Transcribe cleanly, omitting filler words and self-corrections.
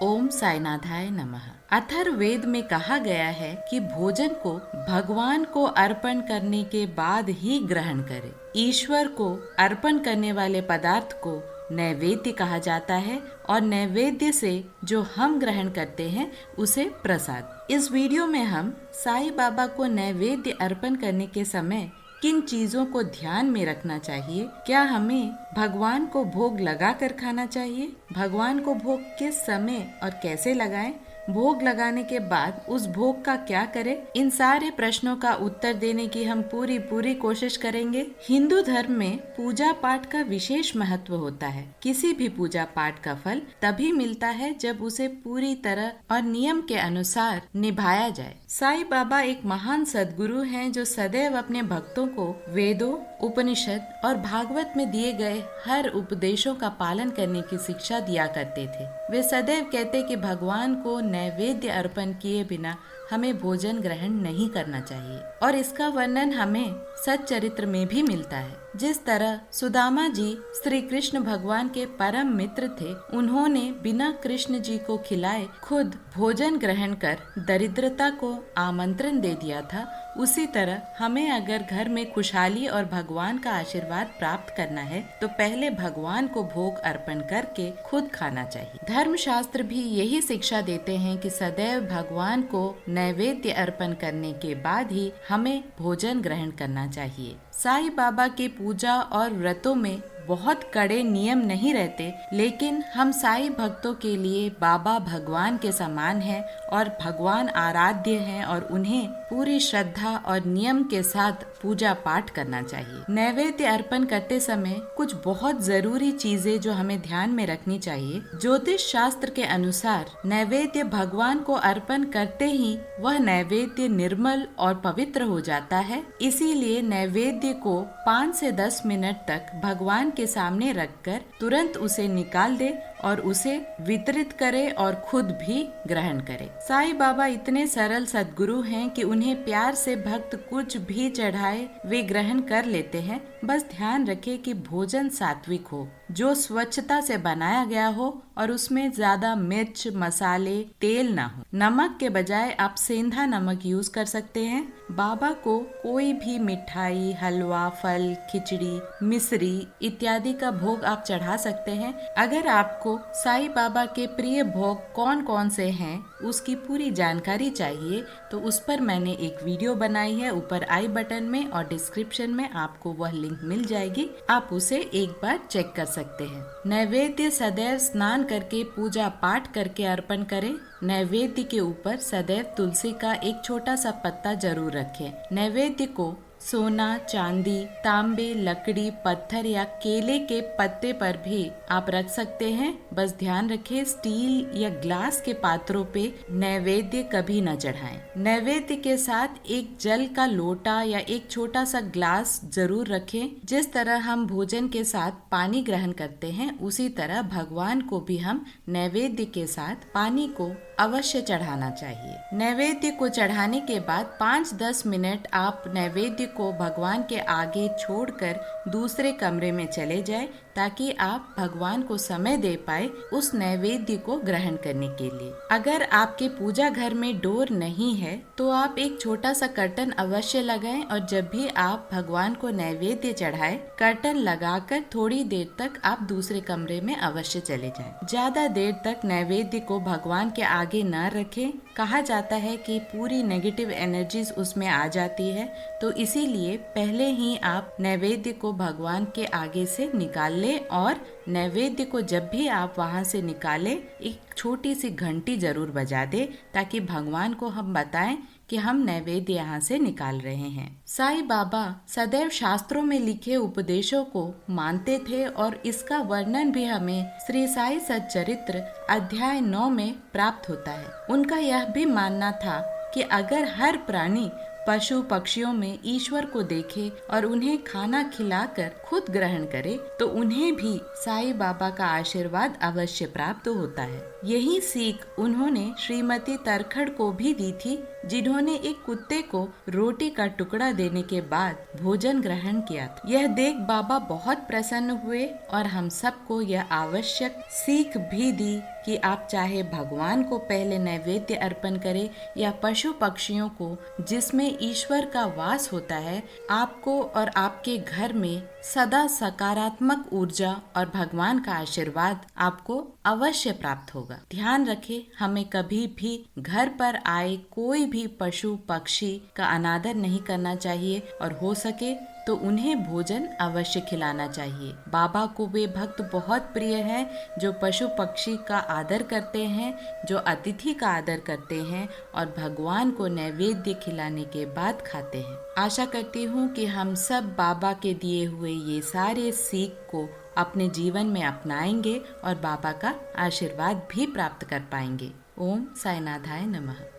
ओम साईनाथाय नमः। अथर्ववेद में कहा गया है कि भोजन को भगवान को अर्पण करने के बाद ही ग्रहण करें। ईश्वर को अर्पण करने वाले पदार्थ को नैवेद्य कहा जाता है और नैवेद्य से जो हम ग्रहण करते हैं उसे प्रसाद। इस वीडियो में हम साईं बाबा को नैवेद्य अर्पण करने के समय किन चीजों को ध्यान में रखना चाहिए, क्या हमें भगवान को भोग लगा कर खाना चाहिए, भगवान को भोग किस समय और कैसे लगाएं, भोग लगाने के बाद उस भोग का क्या करें, इन सारे प्रश्नों का उत्तर देने की हम पूरी कोशिश करेंगे। हिंदू धर्म में पूजा पाठ का विशेष महत्व होता है। किसी भी पूजा पाठ का फल तभी मिलता है जब उसे पूरी तरह और नियम के अनुसार निभाया जाए। साईं बाबा एक महान सद्गुरु हैं जो सदैव अपने भक्तों को वेदों, उपनिषद और भागवत में दिए गए हर उपदेशों का पालन करने की शिक्षा दिया करते थे। वे सदैव कहते कि भगवान को नैवेद्य अर्पण किए बिना हमें भोजन ग्रहण नहीं करना चाहिए और इसका वर्णन हमें सच्चरित्र में भी मिलता है। जिस तरह सुदामा जी श्री कृष्ण भगवान के परम मित्र थे, उन्होंने बिना कृष्ण जी को खिलाए खुद भोजन ग्रहण कर दरिद्रता को आमंत्रण दे दिया था, उसी तरह हमें अगर घर में खुशहाली और भगवान का आशीर्वाद प्राप्त करना है तो पहले भगवान को भोग अर्पण करके खुद खाना चाहिए। धर्मशास्त्र भी यही शिक्षा देते हैं कि सदैव भगवान को नैवेद्य अर्पण करने के बाद ही हमें भोजन ग्रहण करना चाहिए। साईं बाबा के पूजा और व्रतों में बहुत कड़े नियम नहीं रहते, लेकिन हम साईं भक्तों के लिए बाबा भगवान के समान हैं और भगवान आराध्य हैं और उन्हें पूरी श्रद्धा और नियम के साथ पूजा पाठ करना चाहिए। नैवेद्य अर्पण करते समय कुछ बहुत जरूरी चीजें जो हमें ध्यान में रखनी चाहिए। ज्योतिष शास्त्र के अनुसार नैवेद्य भगवान को अर्पण करते ही वह नैवेद्य निर्मल और पवित्र हो जाता है, इसीलिए नैवेद्य को 5 से 10 मिनट तक भगवान के सामने रखकर तुरंत उसे निकाल दे और उसे वितरित करे और खुद भी ग्रहण करे। साईं बाबा इतने सरल सद्गुरु हैं कि उन्हें प्यार से भक्त कुछ भी चढ़ाए वे ग्रहण कर लेते हैं। बस ध्यान रखे कि भोजन सात्विक हो, जो स्वच्छता से बनाया गया हो और उसमें ज्यादा मिर्च, मसाले, तेल ना हो। नमक के बजाय आप सेंधा नमक यूज कर सकते हैं। बाबा को कोई भी मिठाई, हलवा, फल, खिचड़ी, मिश्री इत्यादि का भोग आप चढ़ा सकते हैं। अगर आपको साईं बाबा के प्रिय भोग कौन कौन से हैं उसकी पूरी जानकारी चाहिए तो उस पर मैंने एक वीडियो बनाई है। ऊपर आई बटन में और डिस्क्रिप्शन में आपको वह लिंक मिल जाएगी, आप उसे एक बार चेक कर सकते हैं। नैवेद्य सदैव स्नान करके पूजा पाठ करके अर्पण करें। नैवेद्य के ऊपर सदैव तुलसी का एक छोटा सा पत्ता जरूर रखें। नैवेद्य को सोना, चांदी, तांबे, लकड़ी, पत्थर या केले के पत्ते पर भी आप रख सकते हैं। बस ध्यान रखें स्टील या ग्लास के पात्रों पे नैवेद्य कभी न चढ़ाएं। नैवेद्य के साथ एक जल का लोटा या एक छोटा सा ग्लास जरूर रखें। जिस तरह हम भोजन के साथ पानी ग्रहण करते हैं उसी तरह भगवान को भी हम नैवेद्य के साथ पानी को अवश्य चढ़ाना चाहिए। नैवेद्य को चढ़ाने के बाद 5-10 मिनट आप नैवेद्य को भगवान के आगे छोड़कर दूसरे कमरे में चले जाएं ताकि आप भगवान को समय दे पाए उस नैवेद्य को ग्रहण करने के लिए। अगर आपके पूजा घर में डोर नहीं है तो आप एक छोटा सा कर्टन अवश्य लगाएं और जब भी आप भगवान को नैवेद्य चढ़ाएं, कर्टन लगाकर थोड़ी देर तक आप दूसरे कमरे में अवश्य चले जाएं। ज्यादा देर तक नैवेद्य को भगवान के आगे न रखें। कहा जाता है कि पूरी नेगेटिव एनर्जीज उसमें आ जाती है, तो इसीलिए पहले ही आप नैवेद्य को भगवान के आगे से निकाल लें और नैवेद्य को जब भी आप वहां से निकालें एक छोटी सी घंटी जरूर बजा दे ताकि भगवान को हम बताएं कि हम नैवेद्य यहाँ से निकाल रहे हैं। साईं बाबा सदैव शास्त्रों में लिखे उपदेशों को मानते थे और इसका वर्णन भी हमें श्री साई सच्चरित्र अध्याय 9 में प्राप्त होता है। उनका यह भी मानना था कि अगर हर प्राणी पशु पक्षियों में ईश्वर को देखे और उन्हें खाना खिलाकर खुद ग्रहण करे तो उन्हें भी साईं बाबा का आशीर्वाद अवश्य प्राप्त होता है। यही सीख उन्होंने श्रीमती तरखड़ को भी दी थी, जिन्होंने एक कुत्ते को रोटी का टुकड़ा देने के बाद भोजन ग्रहण किया था। यह देख बाबा बहुत प्रसन्न हुए और हम सबको यह आवश्यक सीख भी दी कि कि आप चाहे भगवान को पहले नैवेद्य अर्पण करें या पशु पक्षियों को जिसमें ईश्वर का वास होता है, आपको और आपके घर में सदा सकारात्मक ऊर्जा और भगवान का आशीर्वाद आपको अवश्य प्राप्त होगा। ध्यान रखें, हमें कभी भी घर पर आए कोई भी पशु पक्षी का अनादर नहीं करना चाहिए और हो सके तो उन्हें भोजन अवश्य खिलाना चाहिए। बाबा को वे भक्त बहुत प्रिय हैं जो पशु पक्षी का आदर करते हैं, जो अतिथि का आदर करते हैं और भगवान को नैवेद्य खिलाने के बाद खाते हैं। आशा करती हूँ कि हम सब बाबा के दिए हुए ये सारे सीख को अपने जीवन में अपनाएंगे और बाबा का आशीर्वाद भी प्राप्त कर पाएंगे। ओम साईनाथाय नमः।